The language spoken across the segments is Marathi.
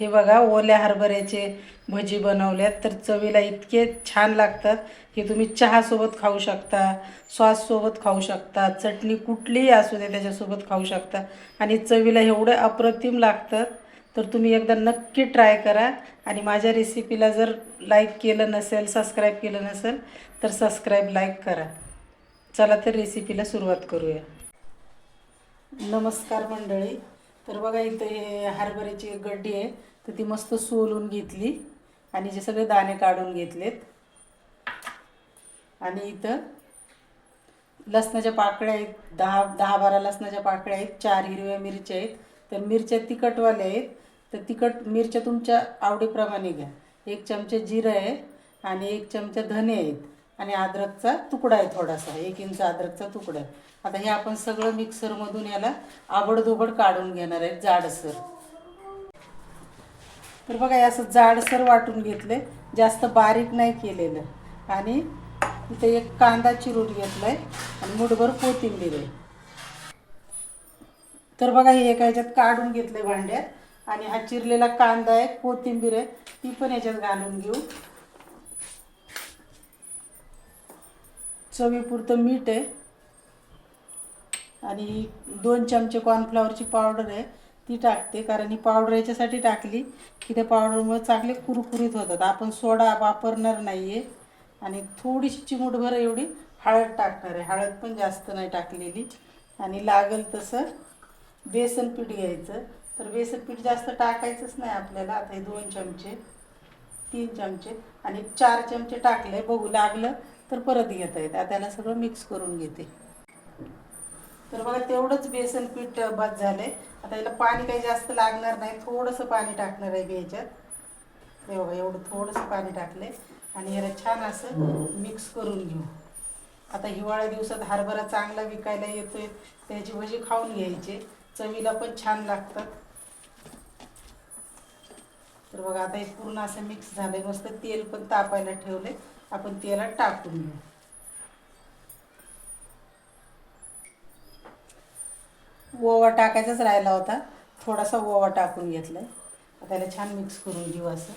हे बघा ओल्या हरभऱ्याचे भजी बनवल्यात तर चवीला इतके छान लागतात. हे तुम्ही चहासोबत खाऊ शकता, सॉससोबत खाऊ शकता, चटणी कुठलीही असू दे त्याच्यासोबत खाऊ शकता आणि चवीला एवढे अप्रतिम लागतात. तर तुम्ही एकदा नक्की ट्राय करा आणि माझ्या रेसिपीला जर लाईक केलं नसेल, सबस्क्राईब केलं नसेल तर सबस्क्राईब लाईक करा. चला तर रेसिपीला सुरुवात करूया. नमस्कार मंडळी. तर बघा इथं हे हरभऱ्याची एक गड्डी आहे, तर ती मस्त सोलून घेतली आणि जे सगळे दाणे काढून घेतलेत. आणि इथं लसणाच्या पाकळ्या आहेत, 10-12 लसणाच्या पाकळ्या आहेत, 4 हिरव्या मिरच्या आहेत. तर मिरच्या तिखटवाल्या आहेत, तर तिखट मिरच्या तुमच्या आवडीप्रमाणे घ्या. 1 चमचा जिरं आहे आणि 1 चमचा धने आहेत आणि अद्रकचा तुकडा आहे, थोडासा 1 इंच अद्रकचा तुकडा आहे. आता हे आपण सगळं मिक्सरमधून याला आबडधोबड काढून घेणार आहे जाडसर. तर बघा हे असं जाडसर वाटून घेतले, जास्त बारीक नाही केलेलं. आणि इथे एक कांदा चिरून घेतला आहे आणि मुठभर कोथिंबीर आहे. तर बघा हे एका ह्याच्यात काढून घेतले भांड्यात आणि हा चिरलेला कांदा आहे, कोथिंबीर आहे, ती पण ह्याच्यात घालून घेऊ. चवीपुरतं मीठ आहे आणि 2 चमचे कॉर्नफ्लॉवरची पावडर आहे, ती टाकते. कारण ही पावडर याच्यासाठी टाकली की त्या पावडरमुळे चांगले कुरकुरीत होतात. आपण सोडा वापरणार नाही आहे. आणि थोडीशी चिमूटभर एवढी हळद टाकणार आहे, हळद पण जास्त नाही टाकलेली. आणि लागेल तसं बेसन पीठ घ्यायचं. तर बेसन पीठ जास्त टाकायचंच नाही आपल्याला. आता हे 2 चमचे, 3 चमचे आणि 4 चमचे टाकले, बघू लागलं तर परत घेता येतं. आता त्याला सगळं मिक्स करून घेते. तर बघा तेवढंच बेसन पीठ बस झालंय. आता याला पाणी काही जास्त लागणार नाही, थोडंसं पाणी टाकणार आहे मी ह्याच्यात. हे बघा एवढं थोडंसं पाणी टाकलंय आणि ह्याला छान असं मिक्स करून घेऊ. आता हिवाळ्या दिवसात हरभरा चांगला विकायला येतोय, त्याची भजी खाऊन घ्यायचे, चवीला पण छान लागतात. तर बघा आता हे पूर्ण असं मिक्स झालंय. मस्त तेल पण तापायला ठेवले, आपण तेलात टाकून घेऊ. ओवा टाकायचाच राहिला होता, थोडासा ओवा टाकून घेतलाय. आता त्याला छान मिक्स करून घेऊ असं.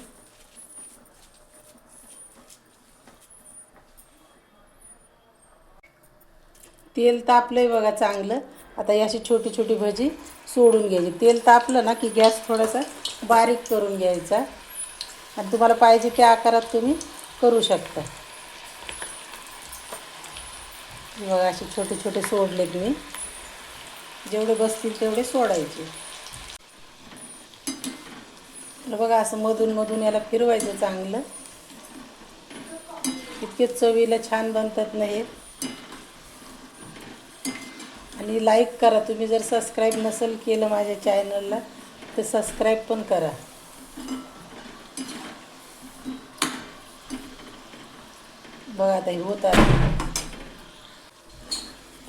तेल तापलंय बघा चांगलं. आता ही अशी छोटी छोटी भजी सोडून घ्यायची. तेल तापलं ना की गॅस थोडासा बारीक करून घ्यायचा आणि तुम्हाला पाहिजे त्या आकारात तुम्ही करू शकता. बघा असे छोटे छोटे सोडलेत मी, जेवढे बसतील तेवढे सोडायचे. तर बघा असं मधून मधून याला फिरवायचं चांगलं. इतके चवीला छान बनतात ना हे. आणि लाईक करा, तुम्ही जर सबस्क्राईब नसेल केलं माझ्या चॅनलला तर सबस्क्राईब पण करा. बघा आता हे होत आहे.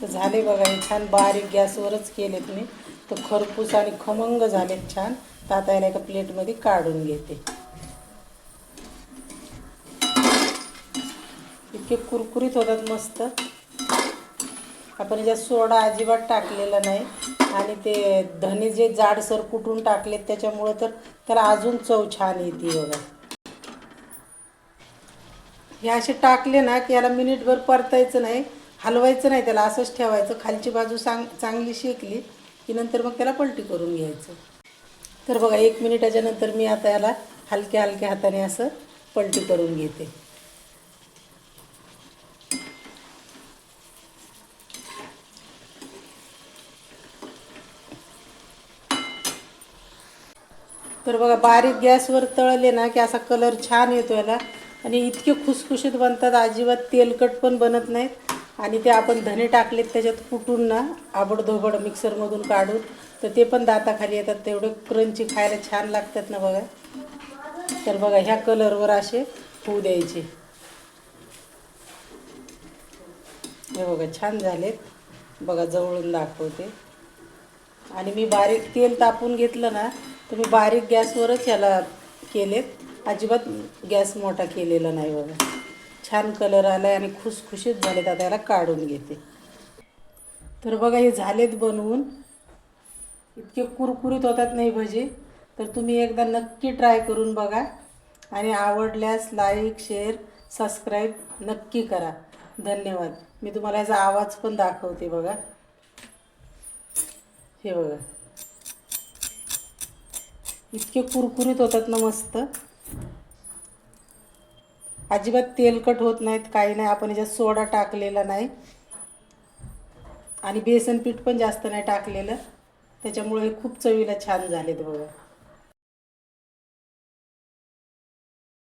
तर झाले बघा हे छान बारीक गॅसवरच केलेत मी, तर खरपूस आणि खमंग झालेत छान. तर आता याला एका प्लेटमध्ये काढून घेते. इतके कुरकुरीत होतात मस्त. आपण याच्यात सोडा अजिबात टाकलेला नाही आणि ते धने जे जाडसर कुटून टाकलेत त्याच्यामुळं तर त्याला अजून चव छान येते बघा. हे असे टाकले ना की याला मिनिटभर परतायचं नाही, हलवायचं नाही, त्याला असंच ठेवायचं. खालची बाजू चांगली शेकली की नंतर मग त्याला पलटी करून घ्यायचं. तर बघा 1 मिनिटाच्या नंतर मी आता याला हलक्या हलक्या हाताने असं पलटी करून घेते. तर बघा बारीक गॅसवर तळले ना की असा कलर छान येतो याला आणि इतके खुसखुशीत बनतात, अजिबात तेलकट पण बनत नाहीत. आणि ते आपण धने टाकलेत त्याच्यात कुटून ना आबडधोबड मिक्सरमधून काढून, तर ते पण दाताखाली येतात. तेवढे क्रंची खायला छान लागतात ना बघा. तर बघा ह्या कलरवर असे होऊ द्यायचे. हे बघा छान झालेत. बघा जवळून दाखवते. आणि मी बारीक तेल तापून घेतलं ना तर मी बारीक गॅसवरच याला केलेत, अजिबात गॅस मोठा केलेला नाही बघा. छान कलर आला आहे आणि खुसखुशीत झालेत. आता याला काढून घेते. तर बघा हे झालेत बनवून, इतके कुरकुरीत होतात नाही भजी. तर तुम्ही एकदा नक्की ट्राय करून बघा आणि आवडल्यास लाईक शेअर सबस्क्राईब नक्की करा. धन्यवाद. मी तुम्हाला याचा आवाज पण दाखवते बघा. हे बघा इतके कुरकुरीत होतात ना मस्त. अजिबात तेलकट होत नाहीत, काही नाही. आपण याच्यात सोडा टाकलेला नाही आणि बेसन पीठ पण जास्त नाही टाकलेलं, त्याच्यामुळे खूप चवीला छान झालेत बघा.